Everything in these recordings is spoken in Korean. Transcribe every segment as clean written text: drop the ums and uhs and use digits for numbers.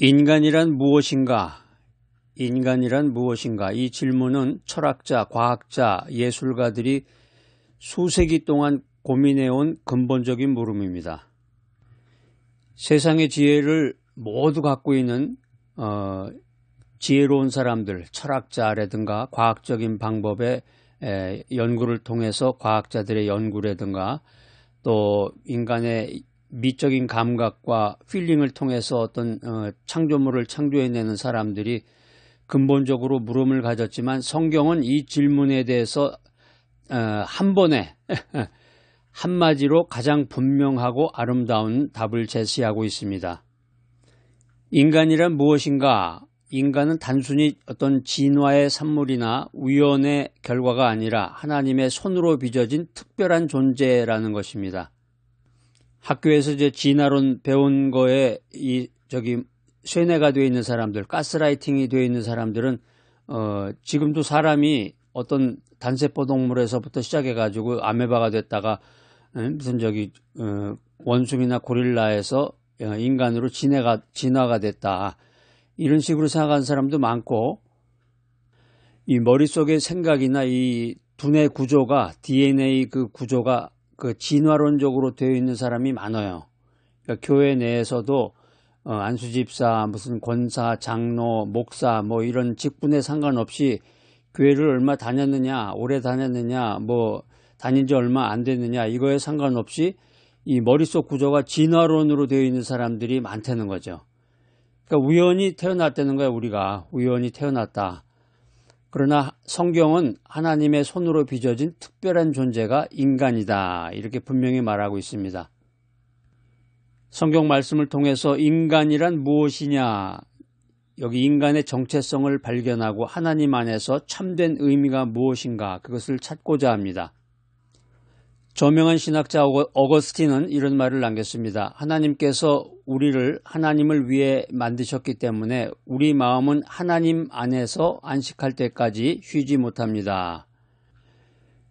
인간이란 무엇인가? 인간이란 무엇인가? 이 질문은 철학자, 과학자, 예술가들이 수세기 동안 고민해온 근본적인 물음입니다. 세상의 지혜를 모두 갖고 있는 지혜로운 사람들, 철학자라든가 과학적인 방법의 연구를 통해서 과학자들의 연구라든가 또 인간의 미적인 감각과 필링을 통해서 어떤 창조물을 창조해내는 사람들이 근본적으로 물음을 가졌지만 성경은 이 질문에 대해서 한 번에 한마디로 가장 분명하고 아름다운 답을 제시하고 있습니다. 인간이란 무엇인가? 인간은 단순히 어떤 진화의 산물이나 우연의 결과가 아니라 하나님의 손으로 빚어진 특별한 존재라는 것입니다. 학교에서 이제 진화론 배운 거에 쇠뇌가 되어 있는 사람들, 가스라이팅이 되어 있는 사람들은 지금도 사람이 어떤 단세포 동물에서부터 시작해가지고 아메바가 됐다가 무슨 원숭이나 고릴라에서 인간으로 진화가 됐다. 이런 식으로 생각하는 사람도 많고, 이 머릿속의 생각이나 이 두뇌 구조가, DNA 그 구조가 진화론적으로 되어 있는 사람이 많아요. 그러니까 교회 내에서도 안수집사, 무슨 권사, 장로, 목사 뭐 이런 직분에 상관없이 교회를 얼마 다녔느냐, 오래 다녔느냐, 뭐 다닌 지 얼마 안 됐느냐 이거에 상관없이 이 머릿속 구조가 진화론으로 되어 있는 사람들이 많다는 거죠. 그러니까 우연히 태어났다는 거야. 우리가 우연히 태어났다. 그러나 성경은 하나님의 손으로 빚어진 특별한 존재가 인간이다. 이렇게 분명히 말하고 있습니다. 성경 말씀을 통해서 인간이란 무엇이냐, 여기 인간의 정체성을 발견하고 하나님 안에서 참된 의미가 무엇인가 그것을 찾고자 합니다. 저명한 신학자 어거스틴은 이런 말을 남겼습니다. 하나님께서 우리를 하나님을 위해 만드셨기 때문에 우리 마음은 하나님 안에서 안식할 때까지 쉬지 못합니다.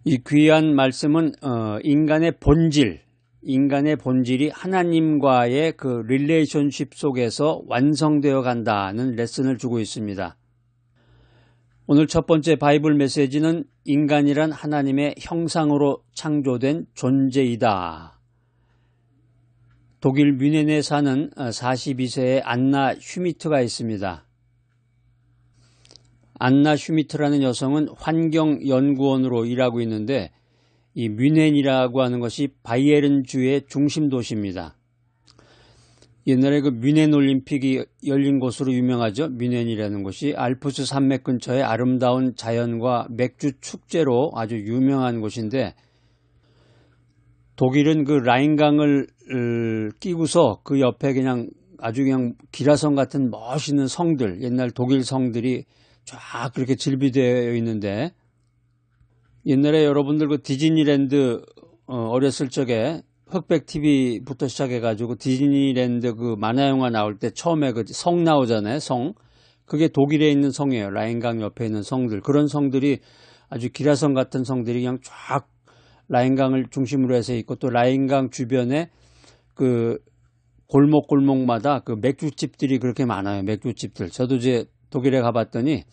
이 귀한 말씀은 인간의 본질이 하나님과의 그 릴레이션십 속에서 완성되어 간다는 레슨을 주고 있습니다. 오늘 첫 번째 바이블 메시지는 인간이란 하나님의 형상으로 창조된 존재이다. 독일 뮌헨에 사는 42세의 안나 슈미트가 있습니다. 안나 슈미트라는 여성은 환경연구원으로 일하고 있는데 이 뮌헨이라고 하는 것이 바이에른주의 중심 도시입니다. 옛날에 그 뮌헨 올림픽이 열린 곳으로 유명하죠. 뮌헨이라는 곳이 알프스 산맥 근처의 아름다운 자연과 맥주 축제로 아주 유명한 곳인데, 독일은 그 라인강을 끼고서 그 옆에 아주 기라성 같은 멋있는 성들, 옛날 독일 성들이 쫙 그렇게 즐비되어 있는데, 옛날에 여러분들 그 디즈니랜드 어렸을 적에 흑백 TV부터 시작해가지고 디즈니랜드 그 만화영화 나올 때 처음에 그 성 나오잖아요. 성. 그게 독일에 있는 성이에요. 라인강 옆에 있는 성들. 그런 성들이 아주 기라성 같은 성들이 그냥 쫙 라인강을 중심으로 해서 있고, 또 라인강 주변에 그 골목마다 그 맥주집들이 그렇게 많아요. 맥주집들. 저도 이제 독일에 가봤더니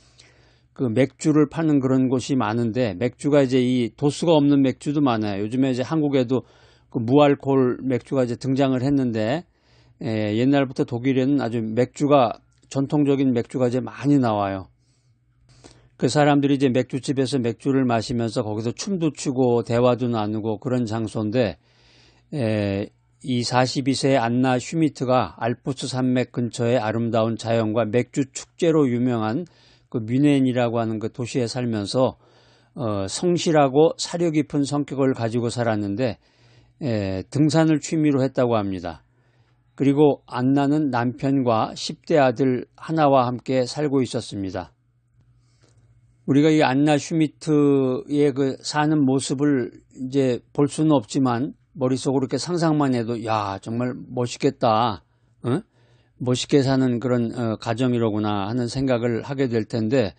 그 맥주를 파는 그런 곳이 많은데, 맥주가 이제 이 도수가 없는 맥주도 많아요. 요즘에 이제 한국에도 그 무알콜 맥주가 이제 등장을 했는데, 옛날부터 독일에는 아주 전통적인 맥주가 이제 많이 나와요. 그 사람들이 이제 맥주집에서 맥주를 마시면서 거기서 춤도 추고 대화도 나누고 그런 장소인데, 이 42세의 안나 슈미트가 알프스 산맥 근처의 아름다운 자연과 맥주 축제로 유명한 그 뮌헨이라고 하는 그 도시에 살면서 성실하고 사려 깊은 성격을 가지고 살았는데, 등산을 취미로 했다고 합니다. 그리고 안나는 남편과 10대 아들 하나와 함께 살고 있었습니다. 우리가 이 안나 슈미트의 그 사는 모습을 이제 볼 수는 없지만 머릿속으로 이렇게 상상만 해도 야, 정말 멋있겠다. 멋있게 사는 그런 가정이로구나 하는 생각을 하게 될 텐데,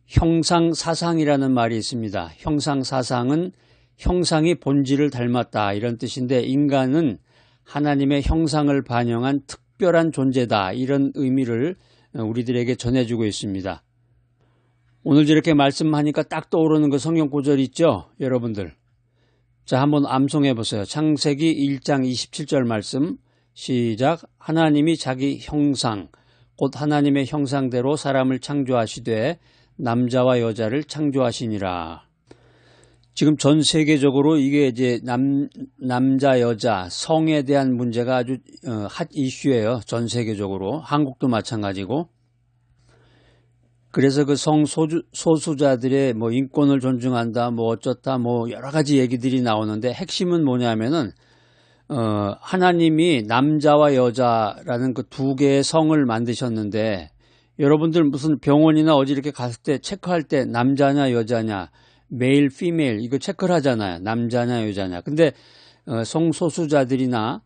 형상사상이라는 말이 있습니다. 형상사상은 형상이 본질을 닮았다 이런 뜻인데, 인간은 하나님의 형상을 반영한 특별한 존재다. 이런 의미를 우리들에게 전해주고 있습니다. 오늘 저렇게 말씀하니까 딱 떠오르는 그 성경 구절 있죠? 여러분들. 자, 한번 암송해 보세요. 창세기 1장 27절 말씀 시작. 하나님이 자기 형상 곧 하나님의 형상대로 사람을 창조하시되 남자와 여자를 창조하시니라. 지금 전 세계적으로 이게 이제 남자 여자 성에 대한 문제가 아주 핫 이슈예요. 전 세계적으로. 한국도 마찬가지고. 그래서 그 소수자들의 뭐 인권을 존중한다, 뭐 어쩌다, 뭐 여러 가지 얘기들이 나오는데 핵심은 뭐냐면은, 하나님이 남자와 여자라는 그 두 개의 성을 만드셨는데, 여러분들 무슨 병원이나 어디 이렇게 갔을 때 체크할 때 남자냐 여자냐, 메일, 피메일 이거 체크를 하잖아요. 남자냐 여자냐. 근데, 성소수자들이나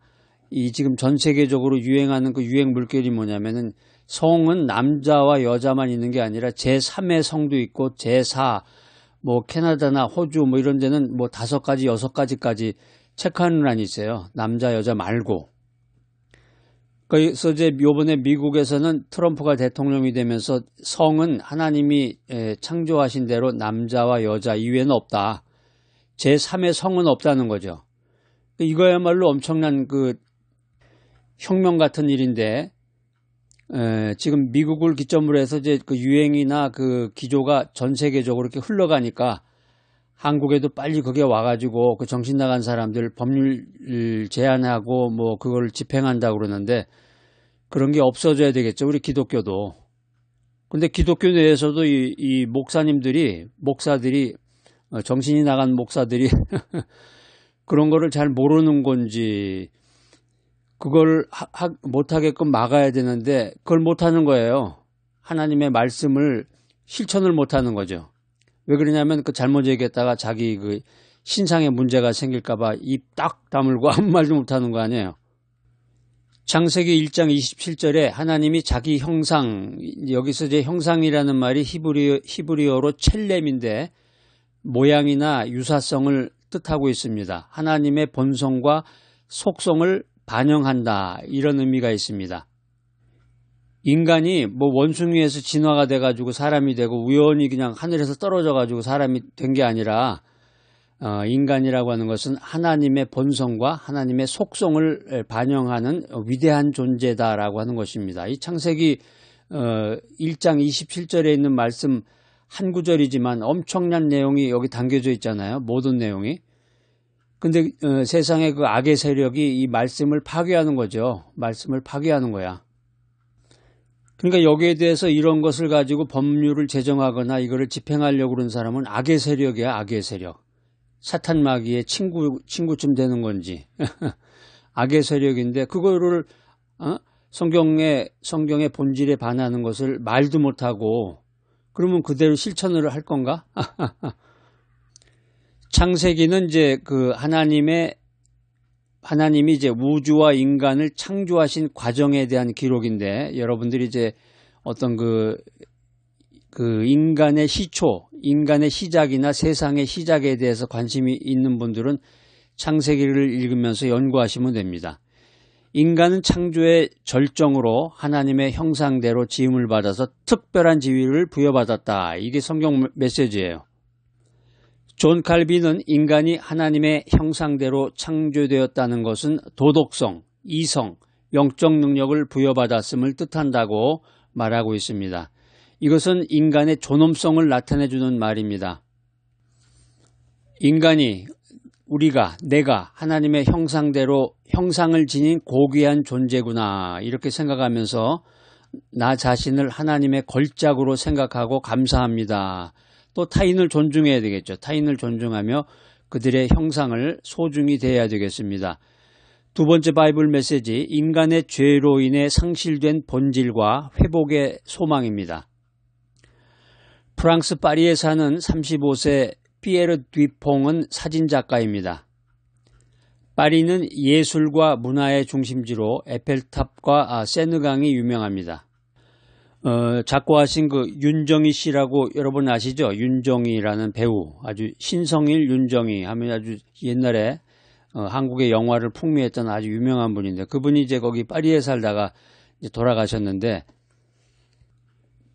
이 지금 전 세계적으로 유행하는 그 유행 물결이 뭐냐면은 성은 남자와 여자만 있는 게 아니라 제3의 성도 있고 제4, 뭐 캐나다나 호주 뭐 이런 데는 뭐 5가지, 6가지까지 체크하는欄이 있어요. 남자, 여자 말고. 그래서 이제 요번에 미국에서는 트럼프가 대통령이 되면서 성은 하나님이 창조하신 대로 남자와 여자 이외에는 없다. 제3의 성은 없다는 거죠. 이거야말로 엄청난 그 혁명 같은 일인데, 지금 미국을 기점으로 해서 이제 그 유행이나 그 기조가 전 세계적으로 이렇게 흘러가니까 한국에도 빨리 그게 와가지고 그 정신 나간 사람들 법률 제한하고 뭐 그걸 집행한다고 그러는데 그런 게 없어져야 되겠죠. 우리 기독교도. 근데 기독교 내에서도 이 목사들이 정신이 나간 목사들이 그런 거를 잘 모르는 건지 그걸 못하게끔 막아야 되는데 그걸 못하는 거예요. 하나님의 말씀을 실천을 못하는 거죠. 왜 그러냐면 그 잘못 얘기했다가 자기 그 신상에 문제가 생길까봐 입 딱 다물고 아무 말도 못하는 거 아니에요. 창세기 1장 27절에 하나님이 자기 형상, 여기서 이제 형상이라는 말이 히브리어로 첼렘인데 모양이나 유사성을 뜻하고 있습니다. 하나님의 본성과 속성을 반영한다 이런 의미가 있습니다. 인간이 뭐 원숭이에서 진화가 돼가지고 사람이 되고 우연히 그냥 하늘에서 떨어져가지고 사람이 된 게 아니라 인간이라고 하는 것은 하나님의 본성과 하나님의 속성을 반영하는 위대한 존재다라고 하는 것입니다. 이 창세기 1장 27절에 있는 말씀 한 구절이지만 엄청난 내용이 여기 담겨져 있잖아요. 모든 내용이. 근데 세상의 그 악의 세력이 이 말씀을 파괴하는 거죠. 말씀을 파괴하는 거야. 그러니까 여기에 대해서 이런 것을 가지고 법률을 제정하거나 이거를 집행하려고 그러는 사람은 악의 세력이야. 악의 세력. 사탄 마귀의 친구쯤 되는 건지. 악의 세력인데 그거를 성경의 본질에 반하는 것을 말도 못하고 그러면 그대로 실천을 할 건가? 창세기는 이제 그 하나님이 이제 우주와 인간을 창조하신 과정에 대한 기록인데 여러분들이 이제 어떤 그 인간의 시초, 인간의 시작이나 세상의 시작에 대해서 관심이 있는 분들은 창세기를 읽으면서 연구하시면 됩니다. 인간은 창조의 절정으로 하나님의 형상대로 지음을 받아서 특별한 지위를 부여받았다. 이게 성경 메시지예요. 존 칼빈은 인간이 하나님의 형상대로 창조되었다는 것은 도덕성, 이성, 영적 능력을 부여받았음을 뜻한다고 말하고 있습니다. 이것은 인간의 존엄성을 나타내주는 말입니다. 인간이, 내가 하나님의 형상대로 형상을 지닌 고귀한 존재구나 이렇게 생각하면서 나 자신을 하나님의 걸작으로 생각하고 감사합니다. 또 타인을 존중해야 되겠죠. 타인을 존중하며 그들의 형상을 소중히 대해야 되겠습니다. 두 번째 바이블 메시지, 인간의 죄로 인해 상실된 본질과 회복의 소망입니다. 프랑스 파리에 사는 35세 피에르 듀퐁은 사진작가입니다. 파리는 예술과 문화의 중심지로 에펠탑과 세느강이 유명합니다. 작고하신 그 윤정희 씨라고 여러분 아시죠? 윤정희라는 배우, 아주 신성일 윤정희 하면 아주 옛날에 한국의 영화를 풍미했던 아주 유명한 분인데 그분이 이제 거기 파리에 살다가 이제 돌아가셨는데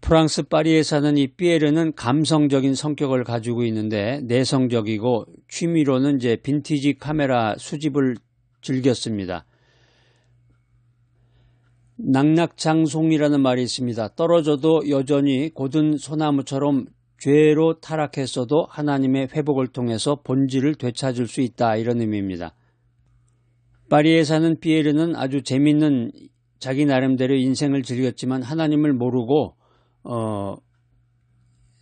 프랑스 파리에 사는 이 피에르는 감성적인 성격을 가지고 있는데 내성적이고 취미로는 이제 빈티지 카메라 수집을 즐겼습니다. 낙낙장송이라는 말이 있습니다. 떨어져도 여전히 곧은 소나무처럼 죄로 타락했어도 하나님의 회복을 통해서 본질을 되찾을 수 있다, 이런 의미입니다. 파리에 사는 피에르는 아주 재미있는 자기 나름대로 인생을 즐겼지만 하나님을 모르고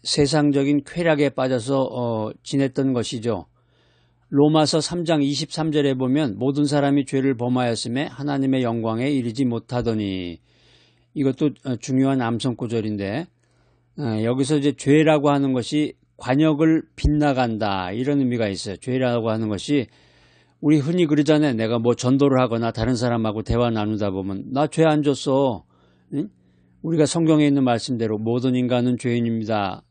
세상적인 쾌락에 빠져서 지냈던 것이죠. 로마서 3장 23절에 보면 모든 사람이 죄를 범하였음에 하나님의 영광에 이르지 못하더니, 이것도 중요한 암송 구절인데 여기서 이제 죄라고 하는 것이 관역을 빗나간다, 이런 의미가 있어요. 죄라고 하는 것이 우리 흔히 그러잖아요. 내가 뭐 전도를 하거나 다른 사람하고 대화 나누다 보면 나 죄 안 졌어. 응? 우리가 성경에 있는 말씀대로 모든 인간은 죄인입니다.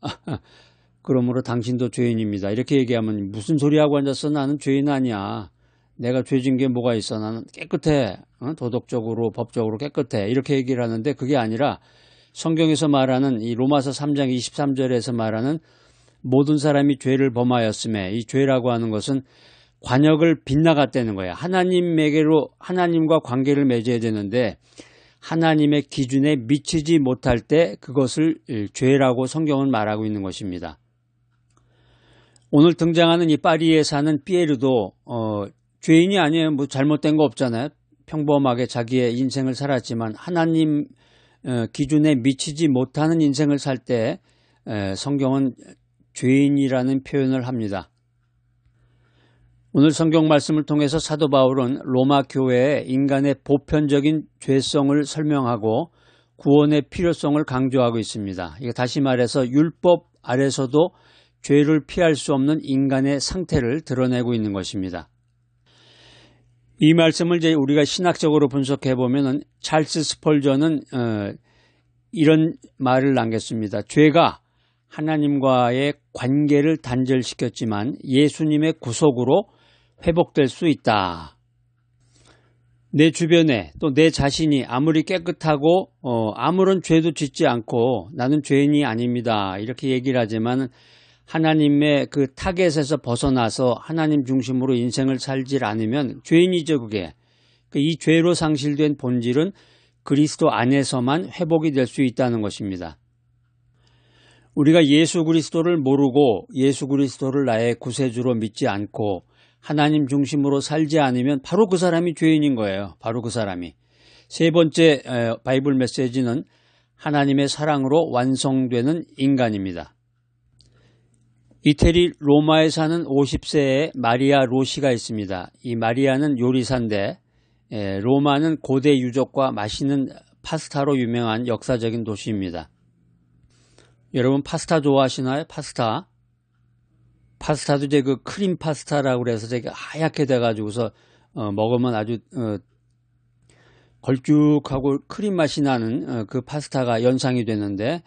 그러므로 당신도 죄인입니다. 이렇게 얘기하면 무슨 소리하고 앉았어? 나는 죄인 아니야. 내가 죄진 게 뭐가 있어? 나는 깨끗해. 도덕적으로 법적으로 깨끗해. 이렇게 얘기를 하는데 그게 아니라 성경에서 말하는 이 로마서 3장 23절에서 말하는 모든 사람이 죄를 범하였음에, 이 죄라고 하는 것은 관역을 빗나갔다는 거예요. 하나님과 관계를 맺어야 되는데 하나님의 기준에 미치지 못할 때 그것을 죄라고 성경은 말하고 있는 것입니다. 오늘 등장하는 이 파리에 사는 피에르도 죄인이 아니에요. 뭐 잘못된 거 없잖아요. 평범하게 자기의 인생을 살았지만 하나님 기준에 미치지 못하는 인생을 살 때 성경은 죄인이라는 표현을 합니다. 오늘 성경 말씀을 통해서 사도 바울은 로마 교회에 인간의 보편적인 죄성을 설명하고 구원의 필요성을 강조하고 있습니다. 이거 다시 말해서 율법 아래서도 죄를 피할 수 없는 인간의 상태를 드러내고 있는 것입니다. 이 말씀을 이제 우리가 신학적으로 분석해 보면은 찰스 스펄전은 이런 말을 남겼습니다. 죄가 하나님과의 관계를 단절시켰지만 예수님의 구속으로 회복될 수 있다. 내 주변에 또 내 자신이 아무리 깨끗하고 아무런 죄도 짓지 않고 나는 죄인이 아닙니다, 이렇게 얘기를 하지만 하나님의 그 타겟에서 벗어나서 하나님 중심으로 인생을 살지 않으면 죄인이죠. 그게 이 죄로 상실된 본질은 그리스도 안에서만 회복이 될 수 있다는 것입니다. 우리가 예수 그리스도를 모르고 예수 그리스도를 나의 구세주로 믿지 않고 하나님 중심으로 살지 않으면 바로 그 사람이 죄인인 거예요. 바로 그 사람이. 세 번째 바이블 메시지는 하나님의 사랑으로 완성되는 인간입니다. 이태리 로마에 사는 50세의 마리아 로시가 있습니다. 이 마리아는 요리사인데 로마는 고대 유적과 맛있는 파스타로 유명한 역사적인 도시입니다. 여러분 파스타 좋아하시나요? 파스타도 이제 그 크림 파스타라고 그래서 되게 하얗게 돼가지고서 먹으면 아주 걸쭉하고 크림 맛이 나는 그 파스타가 연상이 되는데,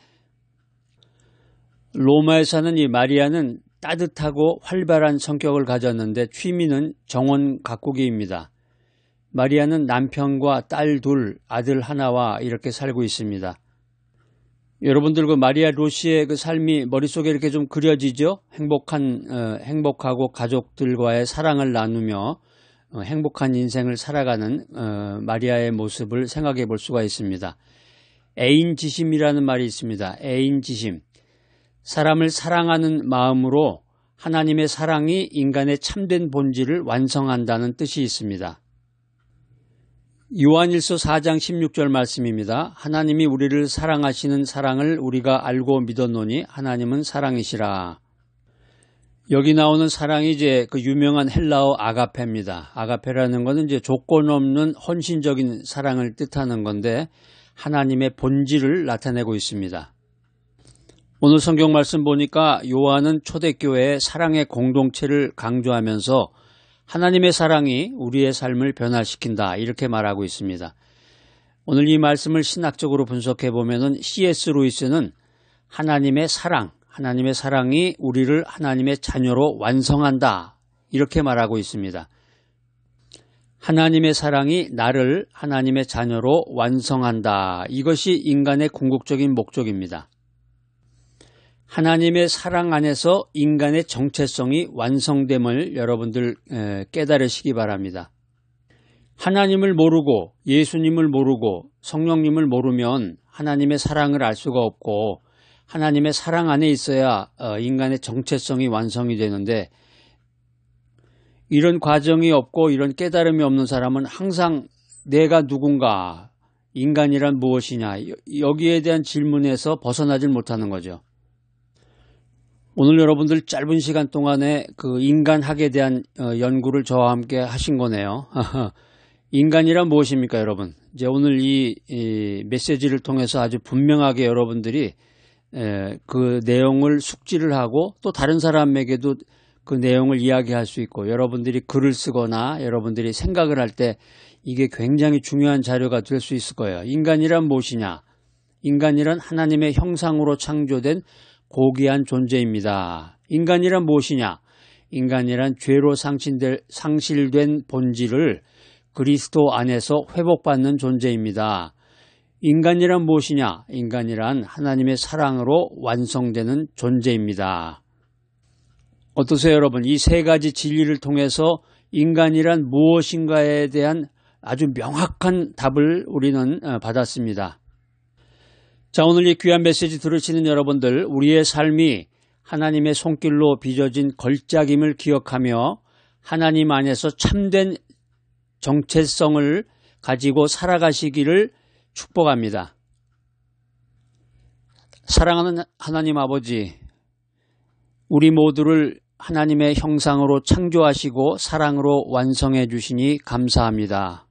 로마에 사는 이 마리아는 따뜻하고 활발한 성격을 가졌는데 취미는 정원 가꾸기입니다. 마리아는 남편과 딸 둘, 아들 하나와 이렇게 살고 있습니다. 여러분들 그 마리아 로시의 그 삶이 머릿속에 이렇게 좀 그려지죠? 행복하고 가족들과의 사랑을 나누며 행복한 인생을 살아가는 마리아의 모습을 생각해 볼 수가 있습니다. 애인지심이라는 말이 있습니다. 애인지심. 사람을 사랑하는 마음으로 하나님의 사랑이 인간의 참된 본질을 완성한다는 뜻이 있습니다. 요한일서 4장 16절 말씀입니다. 하나님이 우리를 사랑하시는 사랑을 우리가 알고 믿었노니 하나님은 사랑이시라. 여기 나오는 사랑이 이제 그 유명한 헬라어 아가페입니다. 아가페라는 것은 이제 조건 없는 헌신적인 사랑을 뜻하는 건데 하나님의 본질을 나타내고 있습니다. 오늘 성경 말씀 보니까 요한은 초대교회의 사랑의 공동체를 강조하면서 하나님의 사랑이 우리의 삶을 변화시킨다, 이렇게 말하고 있습니다. 오늘 이 말씀을 신학적으로 분석해 보면은 C.S. 루이스는 하나님의 사랑이 우리를 하나님의 자녀로 완성한다, 이렇게 말하고 있습니다. 하나님의 사랑이 나를 하나님의 자녀로 완성한다. 이것이 인간의 궁극적인 목적입니다. 하나님의 사랑 안에서 인간의 정체성이 완성됨을 여러분들 깨달으시기 바랍니다. 하나님을 모르고 예수님을 모르고 성령님을 모르면 하나님의 사랑을 알 수가 없고 하나님의 사랑 안에 있어야 인간의 정체성이 완성이 되는데 이런 과정이 없고 이런 깨달음이 없는 사람은 항상 내가 누군가, 인간이란 무엇이냐 여기에 대한 질문에서 벗어나질 못하는 거죠. 오늘 여러분들 짧은 시간 동안에 그 인간학에 대한 연구를 저와 함께 하신 거네요. 인간이란 무엇입니까, 여러분? 이제 오늘 이 메시지를 통해서 아주 분명하게 여러분들이 그 내용을 숙지를 하고 또 다른 사람에게도 그 내용을 이야기할 수 있고 여러분들이 글을 쓰거나 여러분들이 생각을 할 때 이게 굉장히 중요한 자료가 될 수 있을 거예요. 인간이란 무엇이냐? 인간이란 하나님의 형상으로 창조된 고귀한 존재입니다. 인간이란 무엇이냐? 인간이란 죄로 상실된 본질을 그리스도 안에서 회복받는 존재입니다. 인간이란 무엇이냐? 인간이란 하나님의 사랑으로 완성되는 존재입니다. 어떠세요, 여러분? 이 세 가지 진리를 통해서 인간이란 무엇인가에 대한 아주 명확한 답을 우리는 받았습니다. 자, 오늘 이 귀한 메시지 들으시는 여러분들, 우리의 삶이 하나님의 손길로 빚어진 걸작임을 기억하며 하나님 안에서 참된 정체성을 가지고 살아가시기를 축복합니다. 사랑하는 하나님 아버지, 우리 모두를 하나님의 형상으로 창조하시고 사랑으로 완성해 주시니 감사합니다.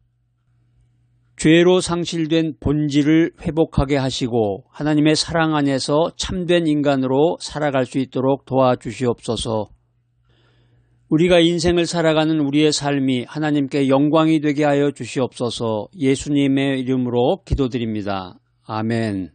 죄로 상실된 본질을 회복하게 하시고 하나님의 사랑 안에서 참된 인간으로 살아갈 수 있도록 도와주시옵소서. 우리가 인생을 살아가는 우리의 삶이 하나님께 영광이 되게 하여 주시옵소서. 예수님의 이름으로 기도드립니다. 아멘.